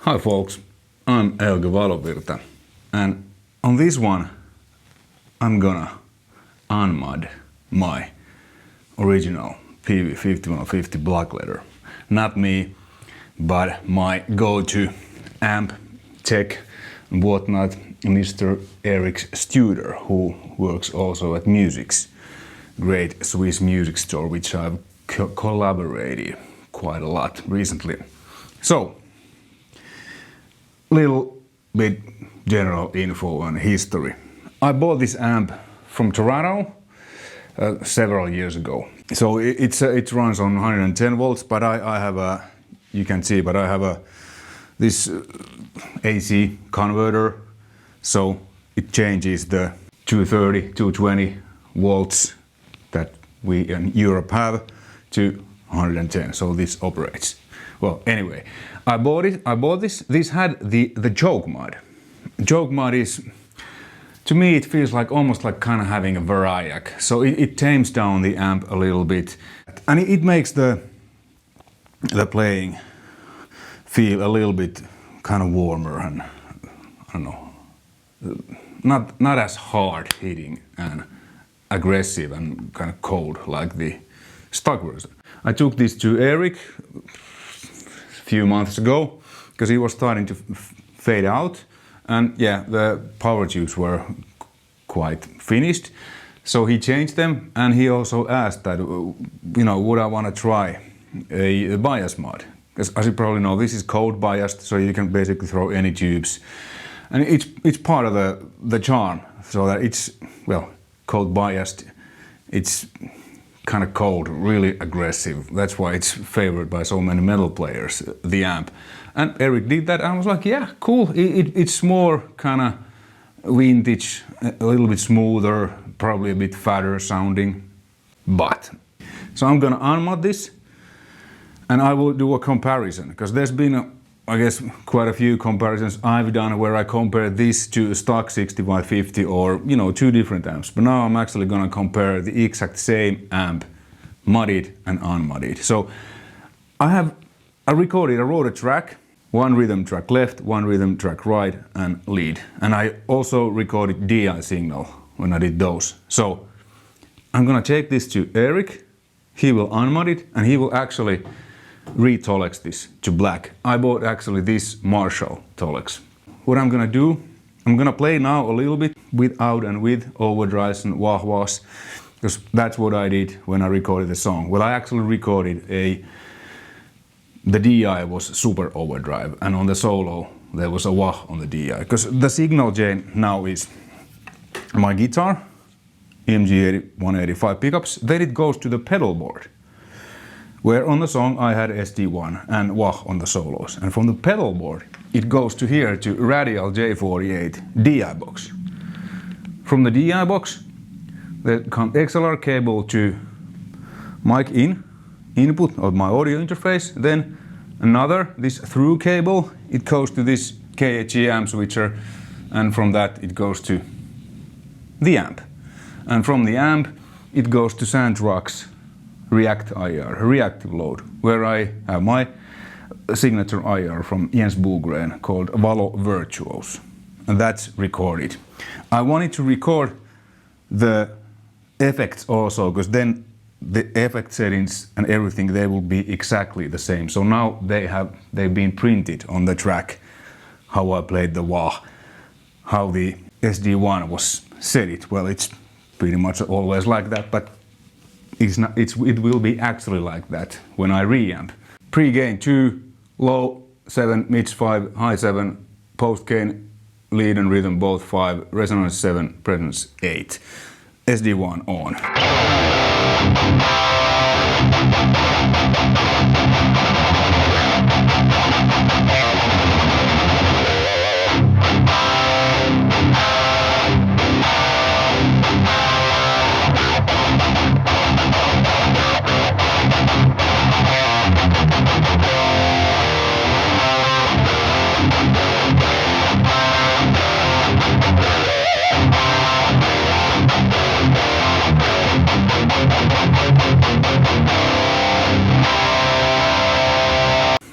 Hi folks, I'm Euge Valovirta, and on this one I'm gonna unmod my original Peavey 5150 black leather. Not me, but my go-to amp tech and whatnot, Mr. Eric Studer, who works also at Music's great Swiss music store, which I've collaborated quite a lot recently. So, little bit general info on history. I bought this amp from Toronto several years ago. So it runs on 110 volts, but I have a, you can see, but I have this AC converter, so it changes the 230, 220 volts that we in Europe have to 110, so this operates. Well, anyway, I bought this. This had the choke mod. Choke mod is, to me, it feels like almost like kind of having a variac. So it tames down the amp a little bit, and it makes the playing feel a little bit kind of warmer and, I don't know, not as hard hitting and aggressive and kind of cold like the stock version. I took this to Eric few months ago because he was starting to fade out, and yeah, the power tubes were quite finished, so he changed them, and he also asked that, you know, would I want to try a bias mod, because as you probably know, this is code biased, so you can basically throw any tubes, and it's part of the charm, so that it's, well, code biased, it's kind of cold, really aggressive. That's why it's favored by so many metal players, the amp. And Eric did that, and I was like, yeah, cool. It's more kind of vintage, a little bit smoother, probably a bit fatter sounding. But, so I'm gonna unmod this, and I will do a comparison, because there's been, I guess, quite a few comparisons I've done where I compare this to stock 6550 or, you know, two different amps. But now I'm actually gonna compare the exact same amp, modded and unmodded. So I wrote a track, one rhythm track left, one rhythm track right, and lead. And I also recorded DI signal when I did those. So I'm gonna take this to Eric, he will unmod it, and he will actually re-tolex this to black. I bought actually this Marshall Tolex. What I'm gonna do, I'm gonna play now a little bit without and with overdrives and wah-wahs, because that's what I did when I recorded the song. Well, I actually recorded the DI was super overdrive, and on the solo there was a wah on the DI, because the signal chain now is my guitar, EMG 185 pickups, then it goes to the pedal board, where on the song I had SD1 and wah on the solos. And from the pedal board, it goes to here to Radial J48 DI box. From the DI box, there comes XLR cable to mic input of my audio interface, then another, this through cable, it goes to this KHE amp switcher, and from that it goes to the amp. And from the amp, it goes to Sandrock's React IR, reactive load, where I have my signature IR from Jens Bogren called Valovirta, and that's recorded. I wanted to record the effects also, because then the effect settings and everything, they will be exactly the same. So now they've been printed on the track, how I played the wah, how the SD1 was set. Well, it's pretty much always like that, but it will be actually like that when I reamp. Pre-gain 2, low 7, mid 5, high 7, post-gain, lead and rhythm both 5, resonance 7, presence 8. SD1 on.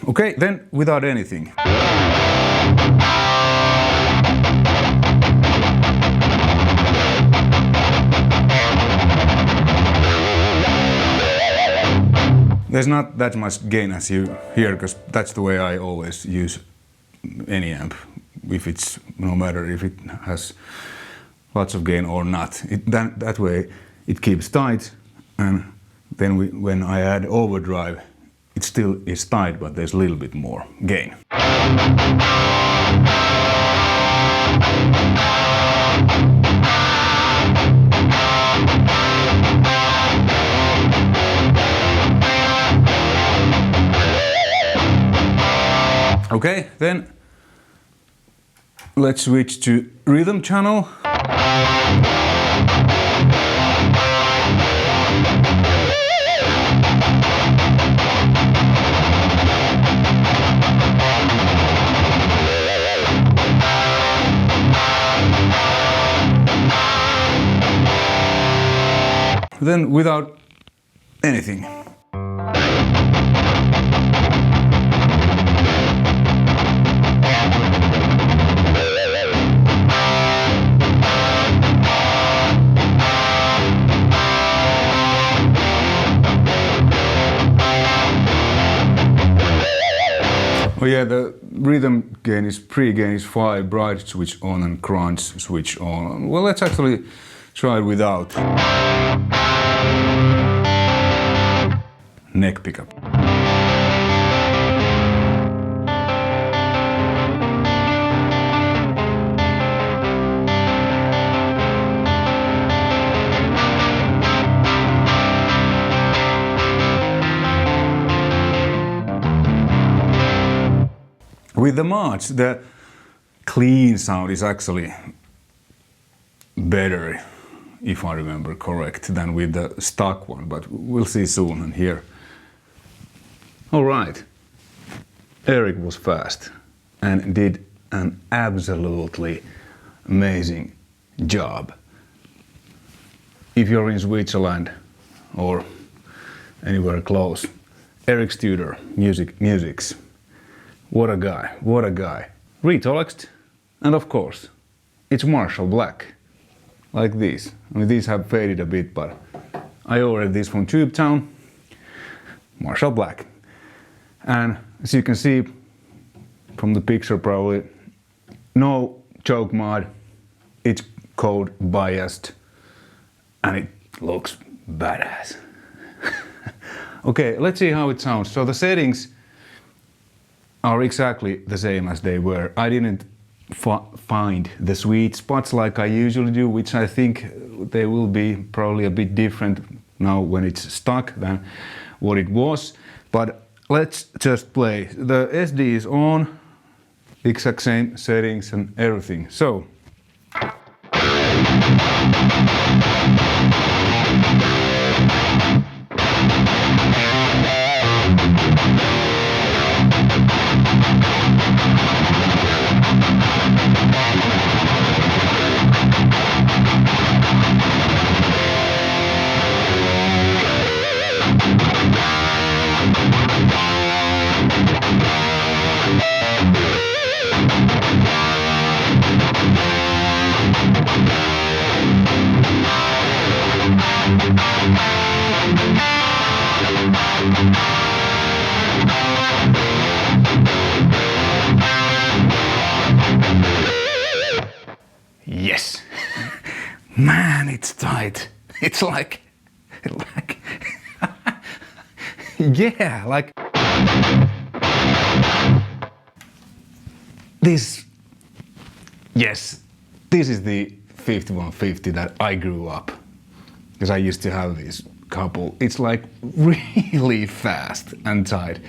Okay, then without anything. There's not that much gain as you hear, because that's the way I always use any amp. If it's, no matter if it has lots of gain or not. That way it keeps tight, and then when I add overdrive, it still is tight, but there's a little bit more gain. Okay, then let's switch to rhythm channel. Then without anything. Oh yeah, the rhythm gain is pre-gain is 5, bright switch on and crunch switch on. Well, let's actually try it without. Neck pickup. With the mods, the clean sound is actually better, if I remember correct, than with the stock one, but we'll see soon and hear. Alright, Eric was fast and did an absolutely amazing job. If you're in Switzerland or anywhere close, Eric's tutor, Musics. What a guy, what a guy. Re-tolexed, and of course, it's Marshall Black. Like these. I mean, these have faded a bit, but I ordered these from Tubetown. Marshall Black. And as you can see from the picture probably, no choke mod, it's code biased, and it looks badass. Okay, let's see how it sounds. So the settings are exactly the same as they were. I didn't find the sweet spots like I usually do, which I think they will be probably a bit different now when it's stuck than what it was. But let's just play. The SD is on, exact same settings and everything. So. Yes, man, it's tight. It's like yeah, like this. Yes, this is the 5150 that I grew up, because I used to have this couple. It's like really fast and tight.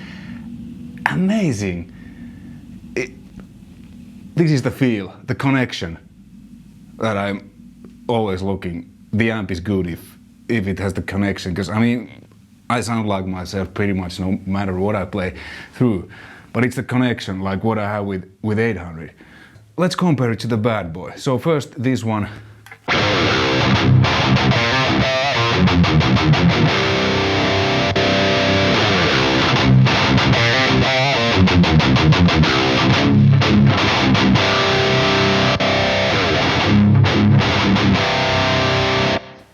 Amazing. This is the feel, the connection that I'm always looking. The amp is good if it has the connection, because I mean, I sound like myself pretty much no matter what I play through, but it's the connection like what I have with 800. Let's compare it to the bad boy. So first this one.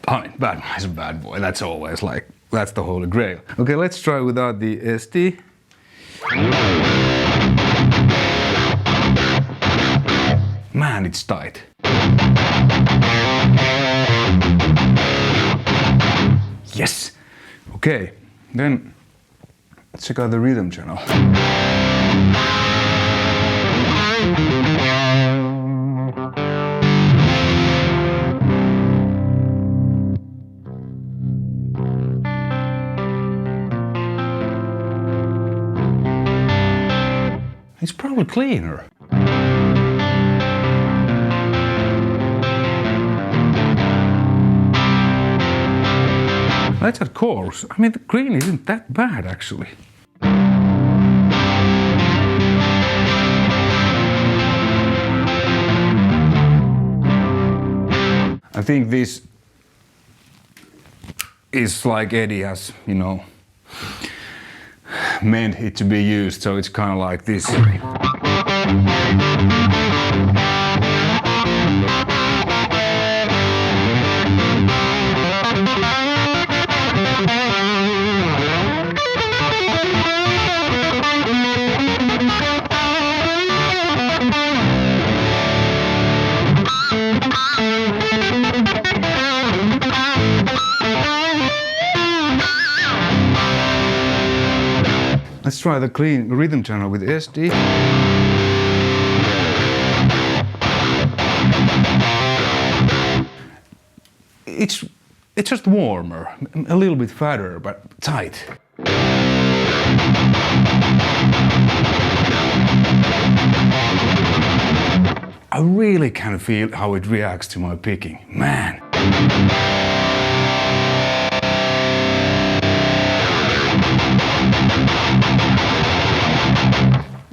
I mean, bad boy is a bad boy. That's always like that's the holy grail. Okay, let's try without the SD. Man, it's tight. Yes! Okay, then let's check out the rhythm channel. It's probably cleaner. That's of course. I mean, the green isn't that bad actually. I think this is like Eddie has, you know, meant it to be used, so it's kind of like this. Let's try the clean rhythm channel with SD. It's just warmer, a little bit fatter, but tight. I really can feel how it reacts to my picking, man.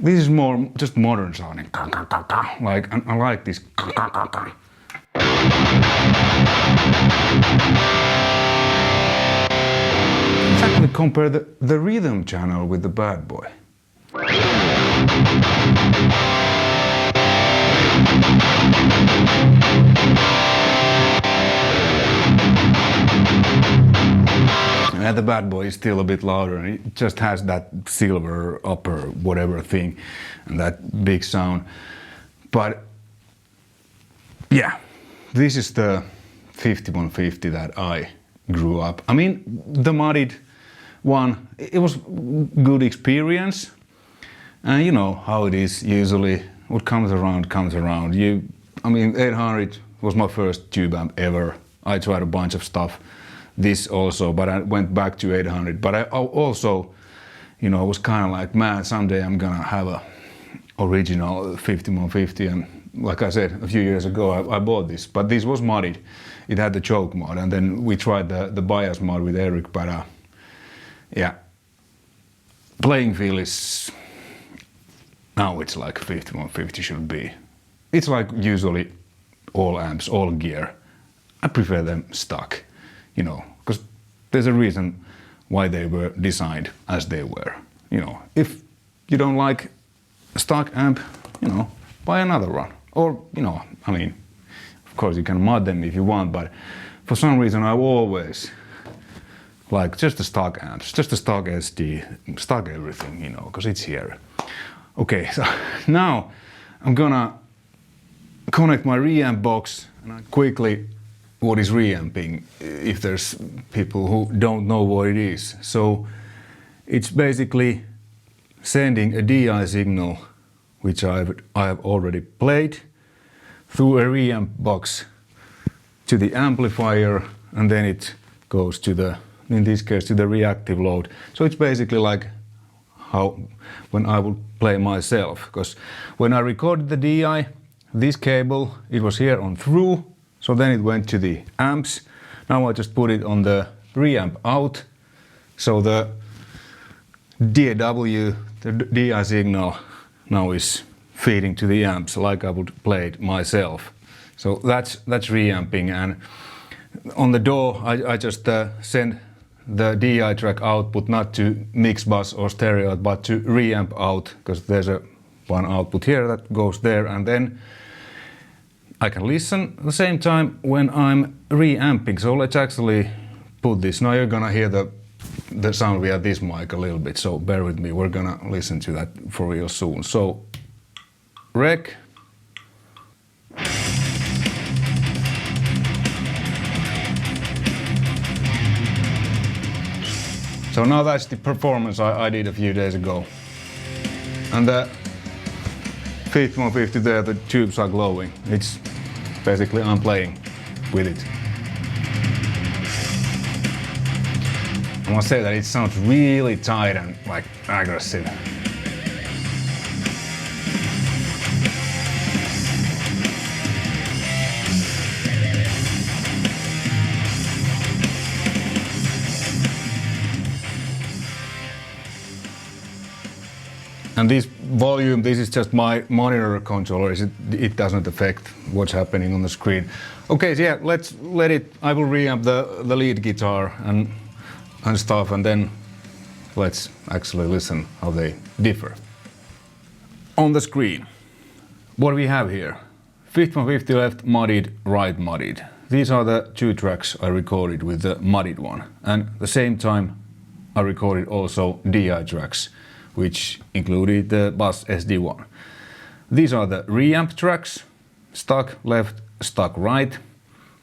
This is more just modern sounding. Like, I like this. Let's actually compare the rhythm channel with the bad boy. And the bad boy is still a bit louder, and it just has that silver upper whatever thing and that big sound. But yeah, this is the 5150 that I grew up. I mean, the modded one, it was good experience, and you know how it is usually. What comes around comes around. I mean, 800 was my first tube amp ever. I tried a bunch of stuff. This also, but I went back to 800. But I also, you know, was kind of like, man, someday I'm gonna have a original 5150. And like I said, a few years ago, I bought this. But this was modded. It had the choke mod, and then we tried the bias mod with Eric. But yeah, playing feel is now it's like 5150 should be. It's like usually all amps, all gear. I prefer them stock. You know, because there's a reason why they were designed as they were. You know, if you don't like a stock amp, you know, buy another one. Or, you know, I mean, of course you can mod them if you want, but for some reason I always like just the stock amps, just the stock SD, stock everything, you know, because it's here. Okay, so now I'm gonna connect my reamp box and I quickly what is reamping, if there's people who don't know what it is. So it's basically sending a DI signal, which I have already played, through a reamp box to the amplifier, and then it goes to the, in this case, to the reactive load. So it's basically like how when I would play myself, because when I recorded the DI, this cable, it was here on through. So then it went to the amps. Now I just put it on the reamp out. So the DAW, the DI signal, now is feeding to the amps like I would play it myself. So that's reamping. And on the DAW, I just send the DI track output not to mix bus or stereo, but to reamp out, because there's one output here that goes there, and then I can listen at the same time when I'm reamping. So let's actually put this. Now you're gonna hear the the sound via this mic a little bit, so bear with me. We're gonna listen to that for real soon. So, rec. So now that's the performance I did a few days ago. And the 5150 there, the tubes are glowing. It's basically I'm playing with it. I must say that it sounds really tight and like aggressive. And this volume, this is just my monitor controller. It doesn't affect what's happening on the screen. Okay, so yeah, let's let it. I will reamp the lead guitar and stuff, and then let's actually listen how they differ. On the screen, what we have here: 5150 left modded, right modded. These are the two tracks I recorded with the modded one, and at the same time I recorded also DI tracks, which included the Bass SD1. These are the reamp tracks, stuck left, stuck right,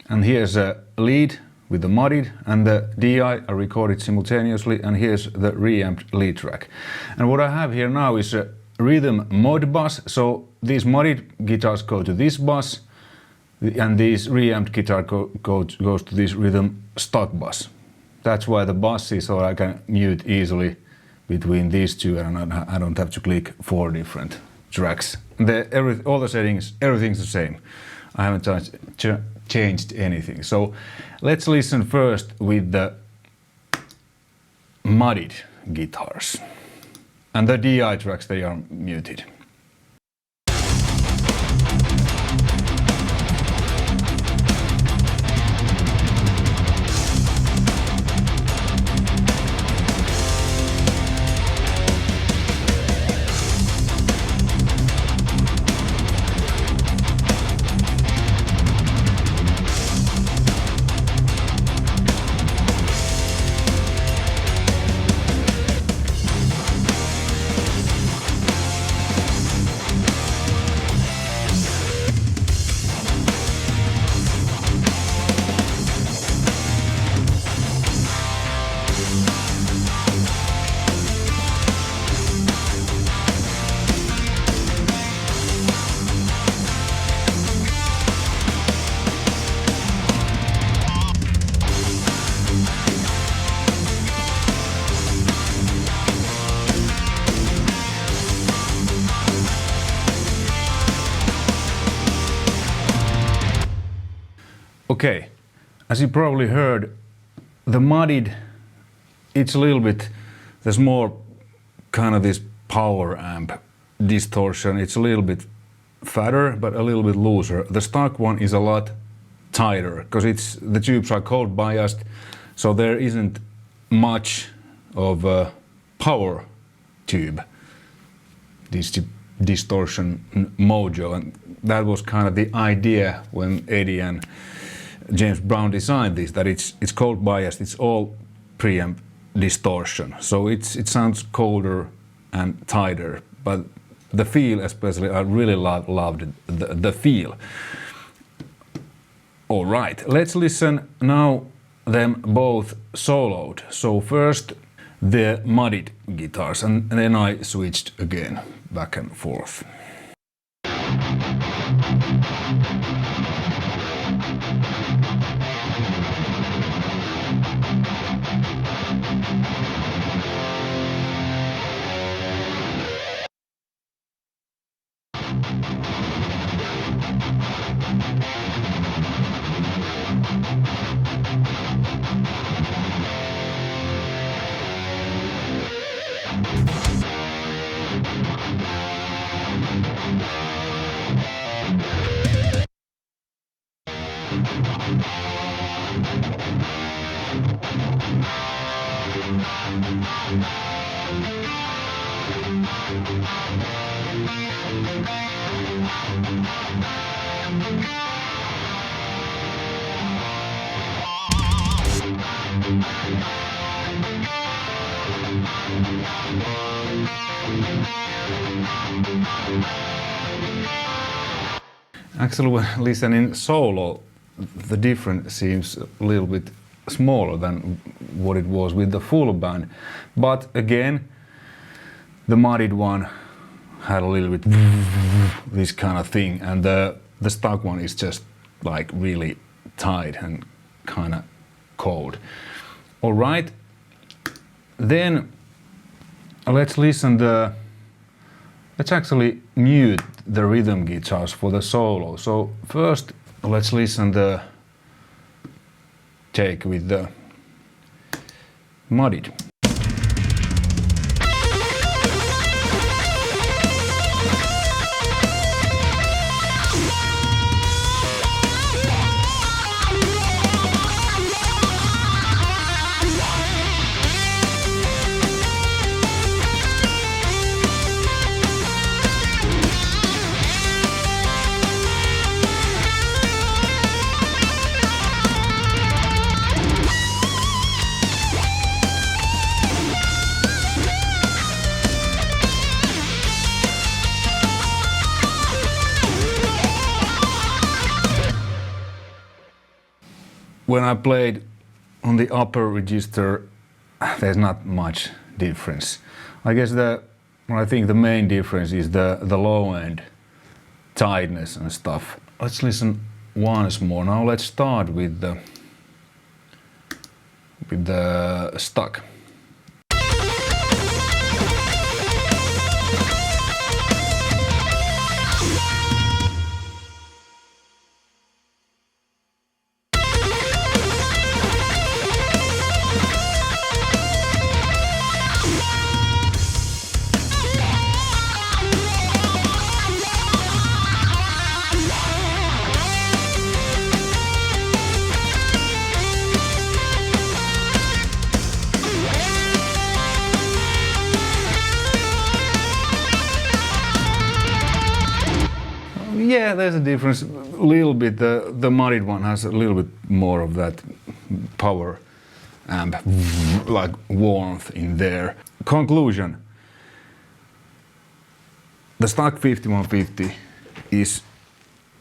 and here's a lead with the modded, and the DI are recorded simultaneously, and here's the reamped lead track. And what I have here now is a rhythm mod bus, so these modded guitars go to this bus, and this reamped guitar goes to this rhythm stock bus. That's why the bus is so I can mute easily between these two, and I don't have to click 4 different tracks. All the settings, everything's the same. I haven't changed anything. So let's listen first with the modded guitars. And the DI tracks, they are muted. Okay, as you probably heard, the modded, it's a little bit, there's more kind of this power amp distortion. It's a little bit fatter, but a little bit looser. The stock one is a lot tighter because the tubes are cold biased, so there isn't much of a power tube, this distortion mojo, and that was kind of the idea when Eddie and James Brown designed this, that it's cold biased, it's all preamp distortion, so it sounds colder and tighter, but the feel especially, I really loved the feel. All right, let's listen now them both soloed. So first the modded guitars, and then I switched again back and forth. Actually, when listening solo, the difference seems a little bit smaller than what it was with the full band. But again, the modded one had a little bit this kind of thing, and the stock one is just like really tight and kind of cold. All right, then let's listen the. Let's actually mute the rhythm guitars for the solo. So first, let's listen the take with the modded. When I played on the upper register, there's not much difference. I guess I think the main difference is the low end tightness and stuff. Let's listen once more. Now let's start with the stock. Yeah, there's a difference. A little bit. The modded one has a little bit more of that power amp, like warmth in there. Conclusion. The stock 5150 is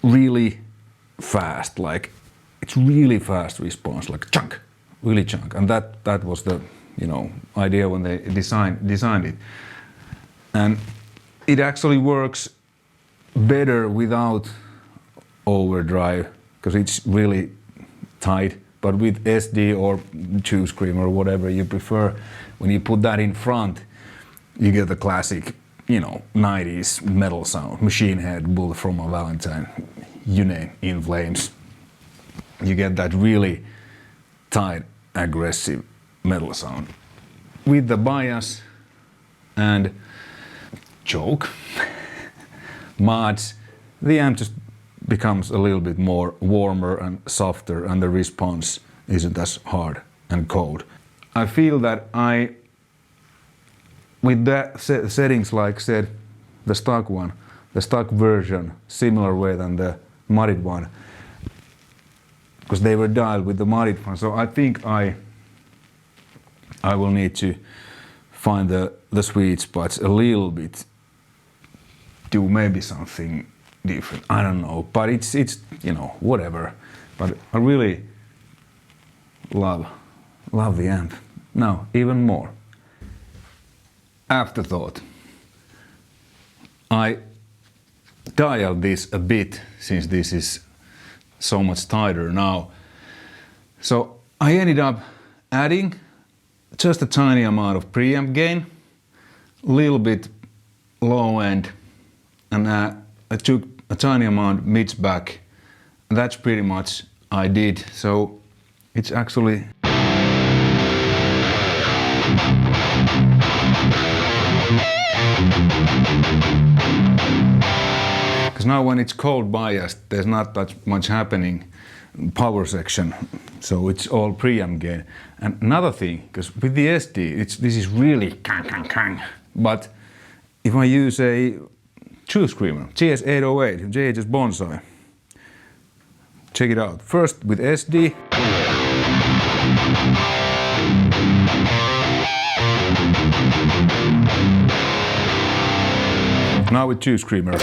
really fast. Like, it's really fast response, like chunk, really chunk. And that was the idea when they designed it. And it actually works better without overdrive, because it's really tight. But with SD or Two Scream or whatever you prefer, when you put that in front, you get the classic, 90s metal sound. Machine Head, Bullet from a Valentine, you name, In Flames. You get that really tight, aggressive metal sound. With the bias and choke mods, the amp just becomes a little bit more warmer and softer, and the response isn't as hard and cold. I feel that with the settings, like said, the stock one, the stock version, similar way than the modded one, because they were dialed with the modded one. So I think I will need to find the sweet spots a little bit, do maybe something different. I don't know, but it's whatever. But I really love the amp now even more. Afterthought. I dialed this a bit since this is so much tighter now. So I ended up adding just a tiny amount of preamp gain, a little bit low end, and I took a tiny amount mids back. That's pretty much I did. So it's actually because now when it's cold biased, there's not that much happening power section, so it's all preamp gain. And another thing, because with the SD, this is really kang. But if I use a Two Screamer, GS808, JHS Bonsai, check it out. First with SD. Now with 2 screamer.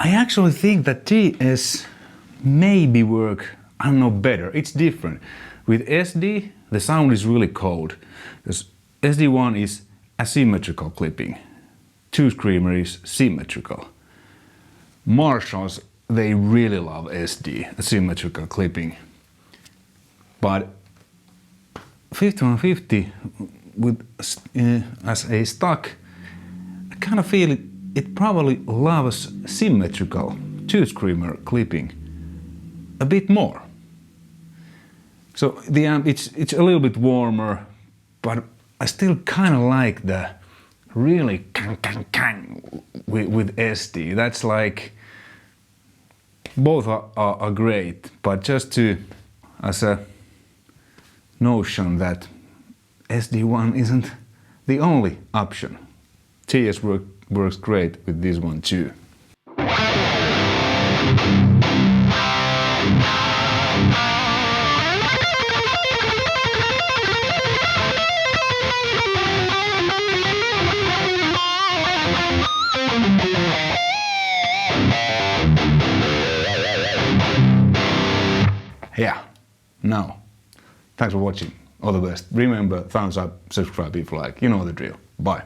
I actually think that TS maybe work, I don't know, better. It's different. With SD, the sound is really cold. Because SD1 is asymmetrical clipping. 2 screamer is symmetrical. Marshalls, they really love SD, asymmetrical clipping. But 5150 with as a stock, I kind of feel it probably loves symmetrical 2 screamer clipping a bit more. So the amp, it's a little bit warmer, but I still kind of like the really kang with SD. That's like, both are great, but just to, as a notion that SD1 isn't the only option. TS works great with this one too. Yeah, now, thanks for watching. All the best. Remember, thumbs up, subscribe if you like. You know the drill. Bye.